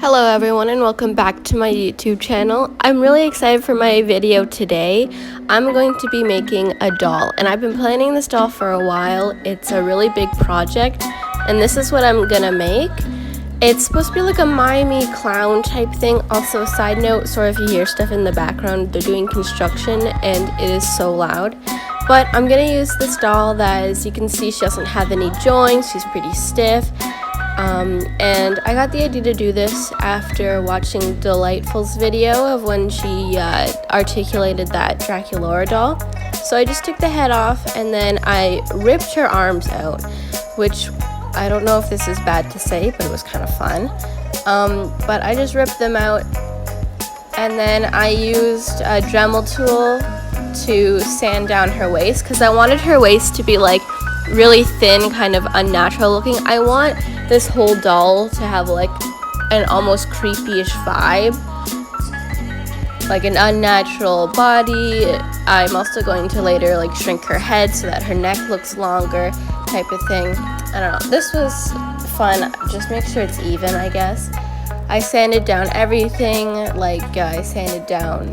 Hello everyone and welcome back to my YouTube channel. I'm really excited for my video today. I'm going to be making a doll and I've been planning this doll for a while. It's a really big project and this is what I'm gonna make. It's supposed to be like a Mime clown type thing. Also, a side note, sorry if you hear stuff in the background, they're doing construction and it is so loud. But I'm gonna use this doll that, as you can see, she doesn't have any joints, she's pretty stiff. And I got the idea to do this after watching Dollightful's video of when she articulated that Draculaura doll. So I just took the head off and then I ripped her arms out, which I don't know if this is bad to say, but it was kind of fun. But I just ripped them out and then I used a Dremel tool to sand down her waist because I wanted her waist to be like really thin, kind of unnatural looking. I want this whole doll to have like an almost creepy-ish vibe, like an unnatural body. I'm also going to later like shrink her head so that her neck looks longer, type of thing. I don't know, this was fun. Just make sure it's even, I guess. I sanded down everything, like I sanded down,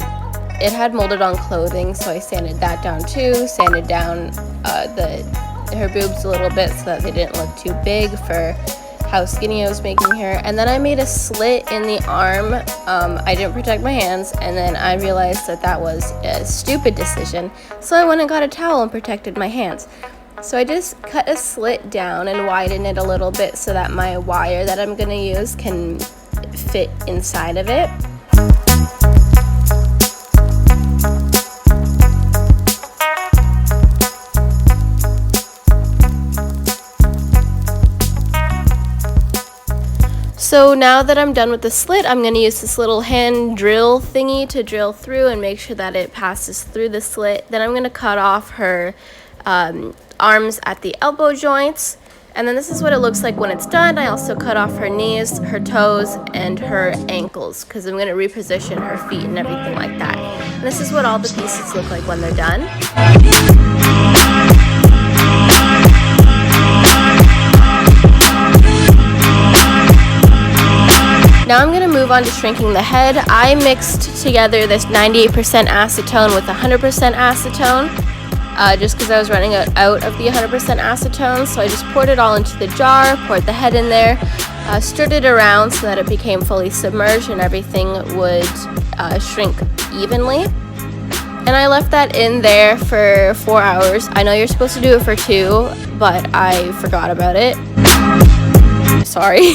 it had molded on clothing, so I sanded that down too, sanded down her boobs a little bit so that they didn't look too big for how skinny I was making her. And then I made a slit in the arm. I didn't protect my hands, and then I realized that that was a stupid decision, so I went and got a towel and protected my hands. So I just cut a slit down and widened it a little bit so that my wire that I'm gonna use can fit inside of it. So now that I'm done with the slit, I'm going to use this little hand drill thingy to drill through and make sure that it passes through the slit. Then I'm going to cut off her arms at the elbow joints. And then this is what it looks like when it's done. I also cut off her knees, her toes, and her ankles because I'm going to reposition her feet and everything like that. And this is what all the pieces look like when they're done. Now I'm going to move on to shrinking the head. I mixed together this 98% acetone with 100% acetone just because I was running out of the 100% acetone. So I just poured it all into the jar, poured the head in there, stirred it around so that it became fully submerged and everything would shrink evenly. And I left that in there for 4 hours. I know you're supposed to do it for 2, but I forgot about it. Sorry.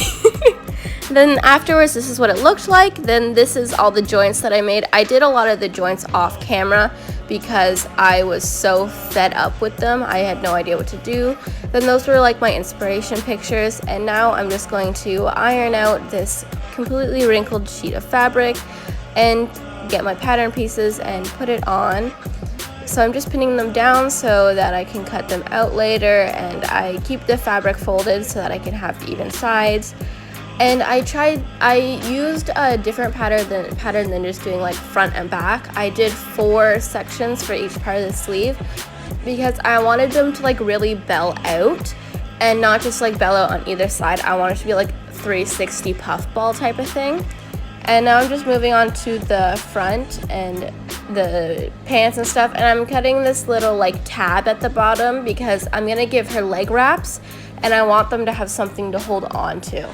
Then afterwards, this is what it looked like. Then this is all the joints that I made. I did a lot of the joints off camera because I was so fed up with them. I had no idea what to do. Then those were like my inspiration pictures. And now I'm just going to iron out this completely wrinkled sheet of fabric and get my pattern pieces and put it on. So I'm just pinning them down so that I can cut them out later, and I keep the fabric folded so that I can have even sides. And I used a different pattern than just doing like front and back. I did 4 sections for each part of the sleeve because I wanted them to like really bell out and not just like bell out on either side. I wanted it to be like 360 puffball type of thing. And now I'm just moving on to the front and the pants and stuff, and I'm cutting this little like tab at the bottom because I'm gonna give her leg wraps and I want them to have something to hold on to.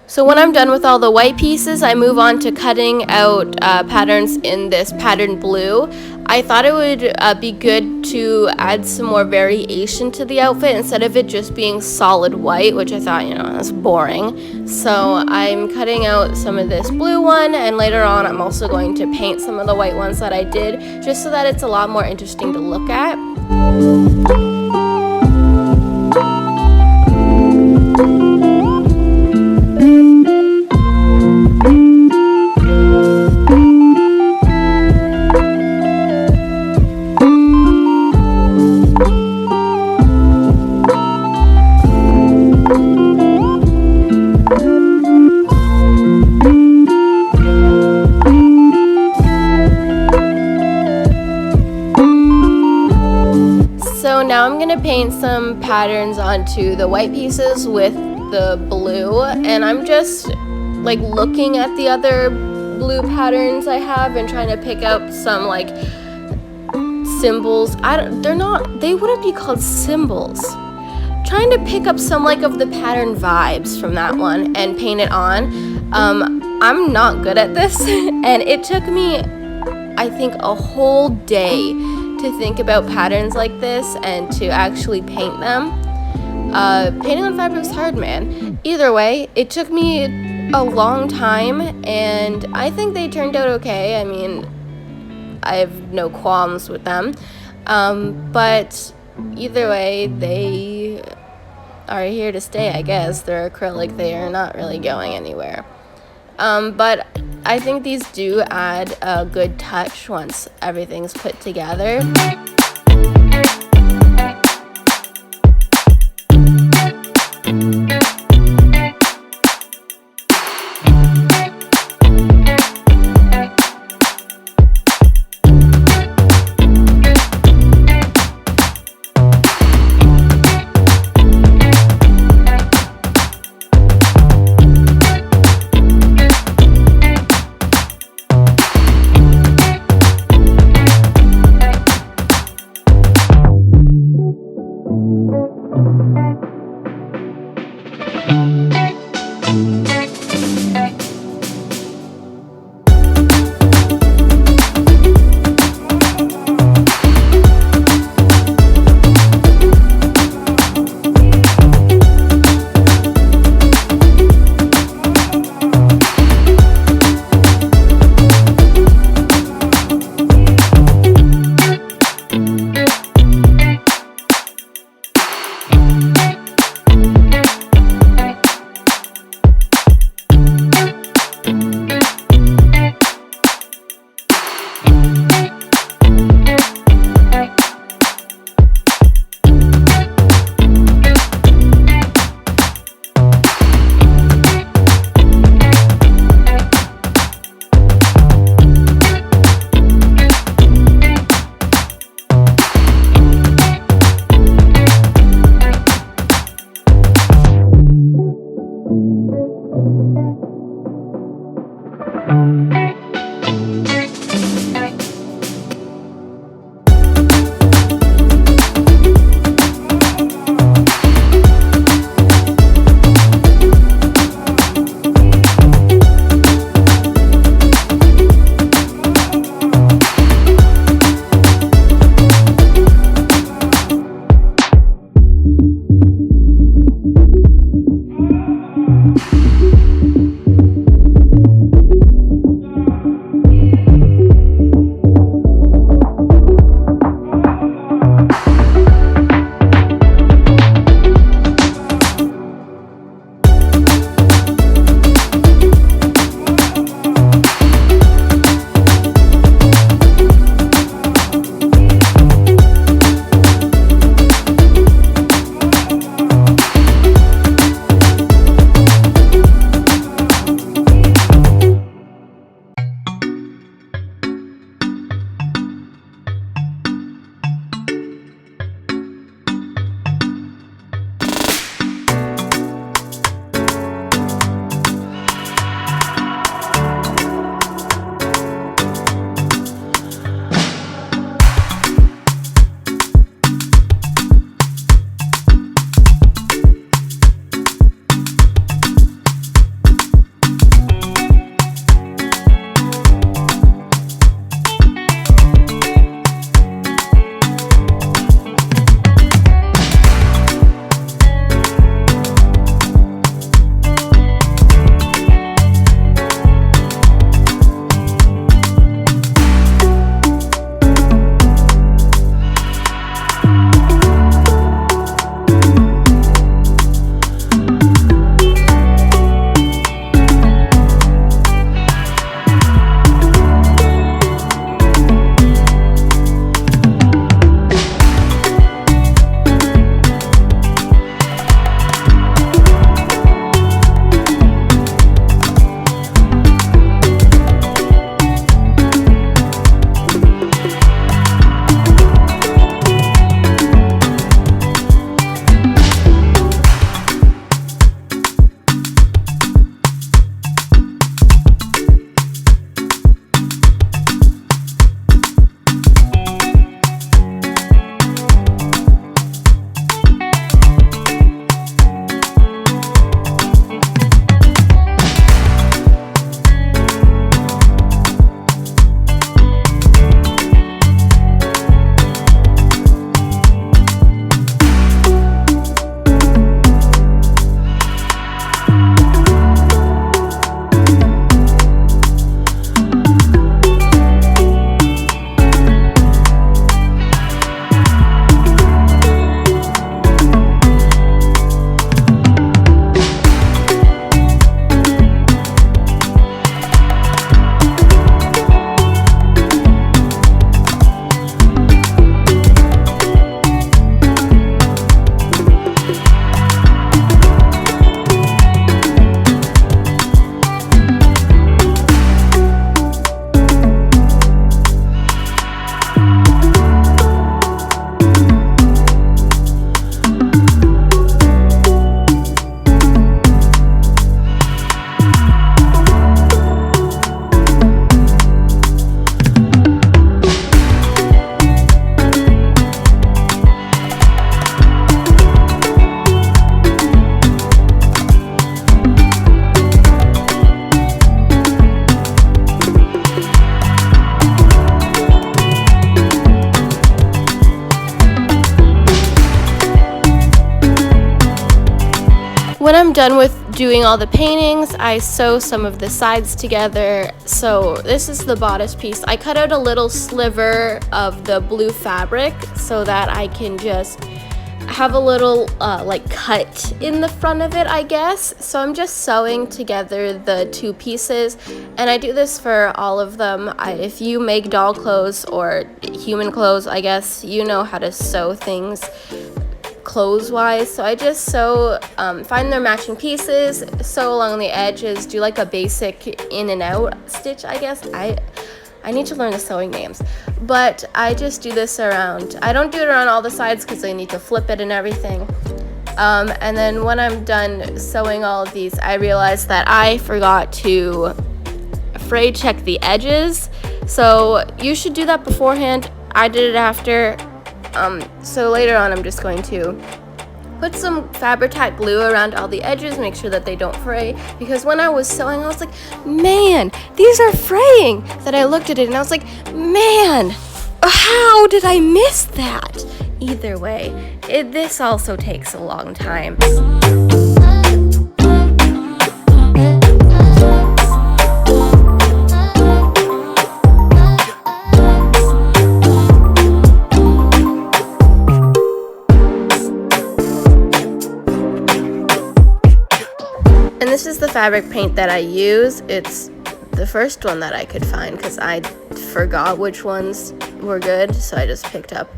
So when I'm done with all the white pieces, I move on to cutting out patterns in this pattern blue. I thought it would be good to add some more variation to the outfit instead of it just being solid white, which I thought, that's boring. So I'm cutting out some of this blue one, and later on I'm also going to paint some of the white ones that I did, just so that it's a lot more interesting to look at. gonna paint some patterns onto the white pieces with the blue, and I'm just like looking at the other blue patterns I have and trying to pick out some like symbols. They wouldn't be called symbols. Trying to pick up some like of the pattern vibes from that one and paint it on. I'm not good at this and it took me, I think, a whole day to think about patterns like this and to actually paint them. Painting on fabric is hard, man. Either way, it took me a long time and I think they turned out okay. I mean, I have no qualms with them. But either way, they are here to stay, I guess. They're acrylic, they are not really going anywhere. But I think these do add a good touch once everything's put together. When I'm done with doing all the paintings, I sew some of the sides together. So this is the bodice piece. I cut out a little sliver of the blue fabric so that I can just have a little like cut in the front of it, I guess. So I'm just sewing together the two pieces, and I do this for all of them. If you make doll clothes or human clothes, I guess you know how to sew things clothes wise. So I just sew, find their matching pieces, sew along the edges, do like a basic in and out stitch, I guess. I need to learn the sewing names, but I just do this around. I don't do it around all the sides because I need to flip it and everything. And then when I'm done sewing all of these, I realized that I forgot to fray check the edges. So you should do that beforehand. I did it after. So later on, I'm just going to put some Fabri-Tac glue around all the edges, make sure that they don't fray, because when I was sewing, I was like, man, these are fraying. Then I looked at it and I was like, man, how did I miss that? Either way, this also takes a long time. And this is the fabric paint that I use. It's the first one that I could find because I forgot which ones were good, so I just picked up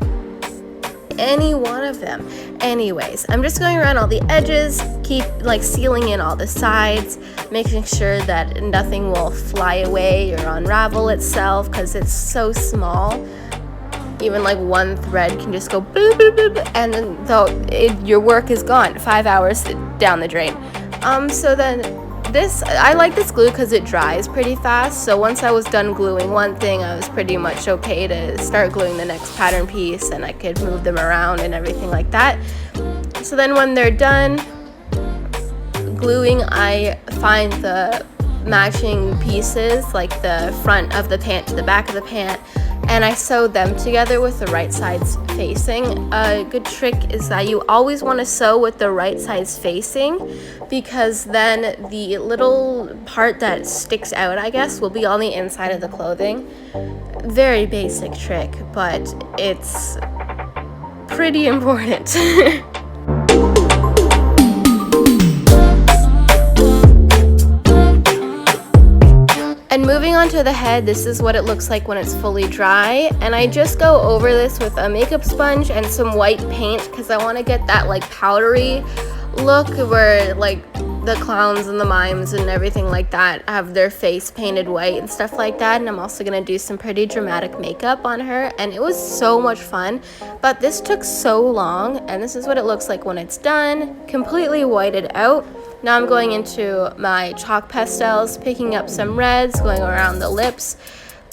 any one of them. Anyways, I'm just going around all the edges, keep like sealing in all the sides, making sure that nothing will fly away or unravel itself because it's so small. Even like one thread can just go boop, boop, boop, and then your work is gone. 5 hours down the drain. So then I like this glue because it dries pretty fast. So once I was done gluing one thing, I was pretty much okay to start gluing the next pattern piece, and I could move them around and everything like that. So then when they're done gluing, I find the matching pieces, like the front of the pant to the back of the pant, and I sewed them together with the right sides facing. A good trick is that you always want to sew with the right sides facing, because then the little part that sticks out, I guess, will be on the inside of the clothing. Very basic trick, but it's pretty important. And moving on to the head, this is what it looks like when it's fully dry. And I just go over this with a makeup sponge and some white paint because I want to get that like powdery look where like the clowns and the mimes and everything like that have their face painted white and stuff like that. And I'm also going to do some pretty dramatic makeup on her, and it was so much fun. But this took so long, and this is what it looks like when it's done, completely whited out. Now I'm going into my chalk pastels, picking up some reds, going around the lips,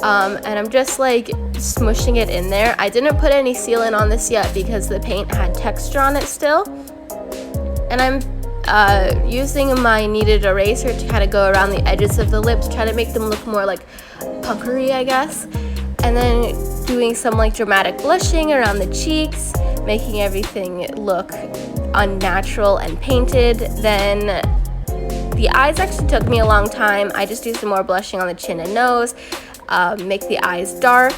and I'm just like smushing it in there. I didn't put any sealant on this yet because the paint had texture on it still. And I'm using my kneaded eraser to kind of go around the edges of the lips, try to make them look more like puckery, I guess. And then doing some like dramatic blushing around the cheeks, making everything look unnatural and painted. Then the eyes actually took me a long time. I just used some more blushing on the chin and nose, make the eyes dark.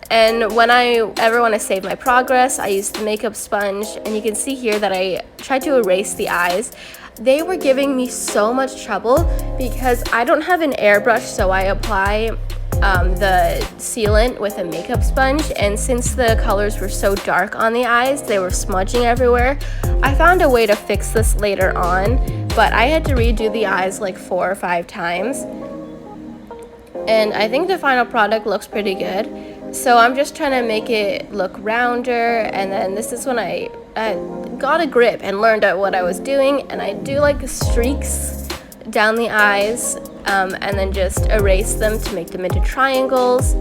And when I ever want to save my progress, I use the makeup sponge, and you can see here that I tried to erase the eyes. They were giving me so much trouble because I don't have an airbrush, so I apply the sealant with a makeup sponge, and since the colors were so dark on the eyes, they were smudging everywhere. I found a way to fix this later on, but I had to redo the eyes like 4 or 5 times, and I think the final product looks pretty good. So I'm just trying to make it look rounder, and then this is when I got a grip and learned out what I was doing, and I do like streaks down the eyes, and then just erase them to make them into triangles.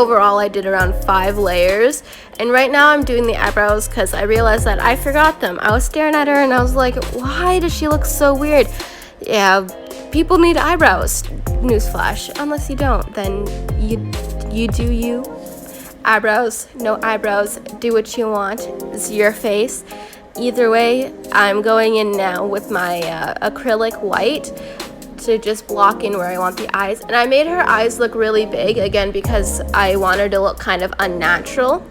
overall I did around 5 layers. And right now I'm doing the eyebrows because I realized that I forgot them. I was staring at her and I was like, why does she look so weird? Yeah, people need eyebrows. Newsflash. Unless you don't, then you do you. Eyebrows, no eyebrows, do what you want. It's your face. Either way, I'm going in now with my acrylic white to just block in where I want the eyes. And I made her eyes look really big, again, because I want her to look kind of unnatural.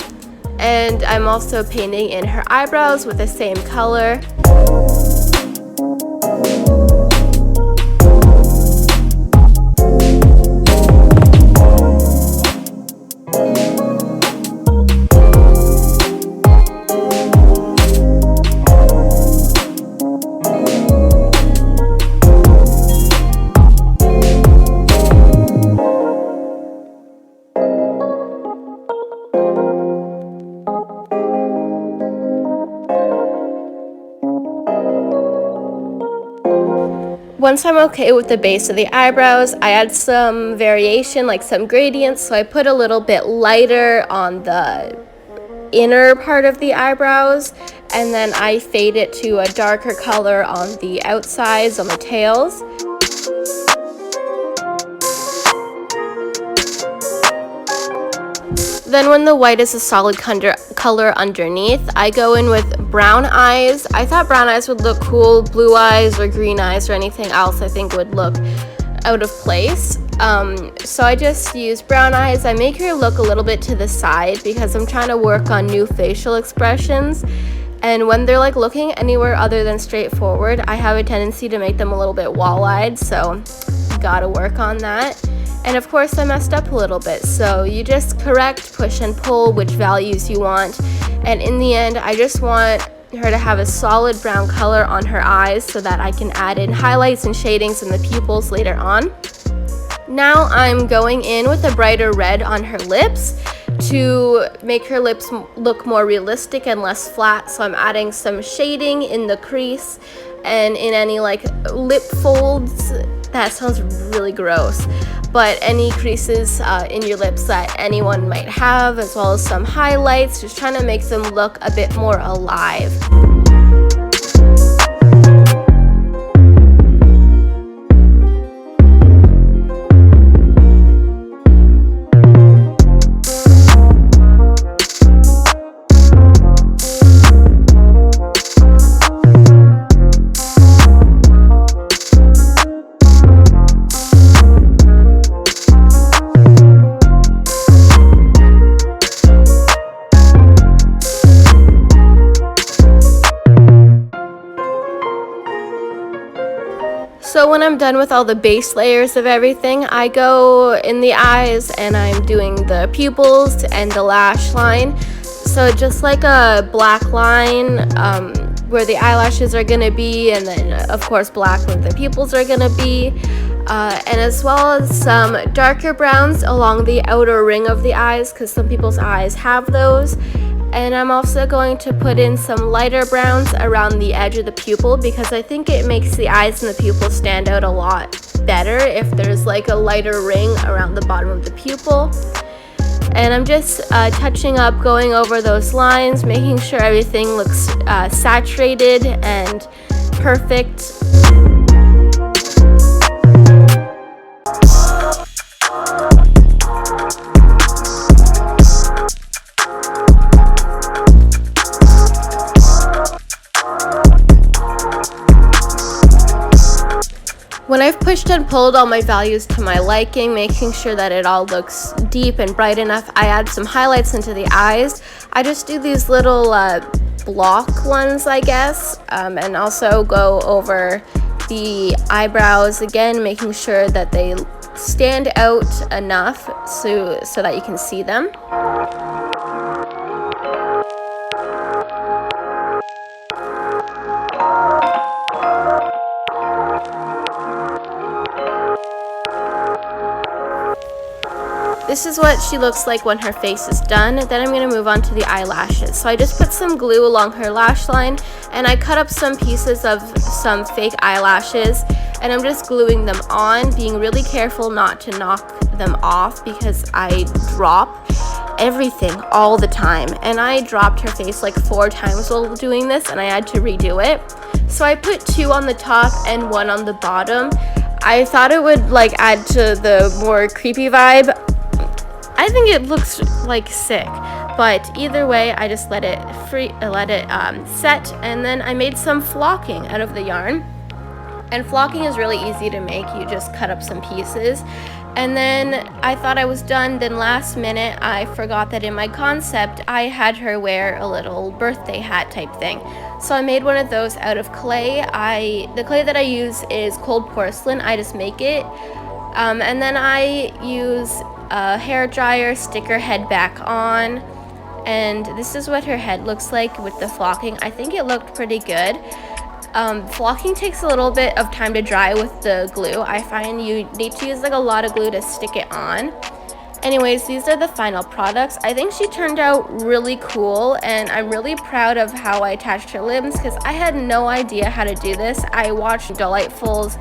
And I'm also painting in her eyebrows with the same color. Once I'm okay with the base of the eyebrows, I add some variation, like some gradients. So I put a little bit lighter on the inner part of the eyebrows, and then I fade it to a darker color on the outsides, on the tails. Then when the white is a solid color underneath, I go in with brown eyes. I thought brown eyes would look cool. Blue eyes or green eyes or anything else I think would look out of place. So I just use brown eyes. I make her look a little bit to the side because I'm trying to work on new facial expressions. And when they're like looking anywhere other than straight forward, I have a tendency to make them a little bit wall-eyed. So gotta work on that. And of course I messed up a little bit, so you just correct, push and pull which values you want. And in the end, I just want her to have a solid brown color on her eyes so that I can add in highlights and shadings in the pupils later on. Now I'm going in with a brighter red on her lips to make her lips look more realistic and less flat. So I'm adding some shading in the crease and in any like lip folds. That sounds really gross. But any creases in your lips that anyone might have, as well as some highlights, just trying to make them look a bit more alive. So when I'm done with all the base layers of everything, I go in the eyes and I'm doing the pupils and the lash line. So just like a black line where the eyelashes are going to be, and then of course black where the pupils are going to be. And as well as some darker browns along the outer ring of the eyes, because some people's eyes have those. And I'm also going to put in some lighter browns around the edge of the pupil because I think it makes the eyes and the pupil stand out a lot better if there's like a lighter ring around the bottom of the pupil. And I'm just touching up, going over those lines, making sure everything looks saturated and perfect. When I've pushed and pulled all my values to my liking, making sure that it all looks deep and bright enough, I add some highlights into the eyes. I just do these little block ones, I guess, and also go over the eyebrows again, making sure that they stand out enough so that you can see them. This is what she looks like when her face is done. Then I'm going to move on to the eyelashes. So I just put some glue along her lash line and I cut up some pieces of some fake eyelashes and I'm just gluing them on, being really careful not to knock them off because I drop everything all the time, and I dropped her face like 4 times while doing this, and I had to redo it. So I put 2 on the top and 1 on the bottom. I thought it would like add to the more creepy vibe. I think it looks like sick, but either way, I just let it set, and then I made some flocking out of the yarn. And flocking is really easy to make. You just cut up some pieces. And then I thought I was done. Then last minute, I forgot that in my concept, I had her wear a little birthday hat type thing. So I made one of those out of clay. The clay that I use is cold porcelain. I just make it. And then I use a hair dryer, stick her head back on. And this is what her head looks like with the flocking. I think it looked pretty good. Flocking takes a little bit of time to dry with the glue. I find you need to use like a lot of glue to stick it on. Anyways, these are the final products. I think she turned out really cool, and I'm really proud of how I attached her limbs because I had no idea how to do this. I watched Dollightful's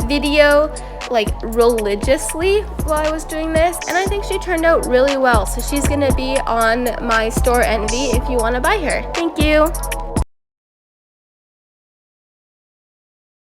video like religiously while I was doing this, and I think she turned out really well. So she's gonna be on my store Envy if you want to buy her. Thank you.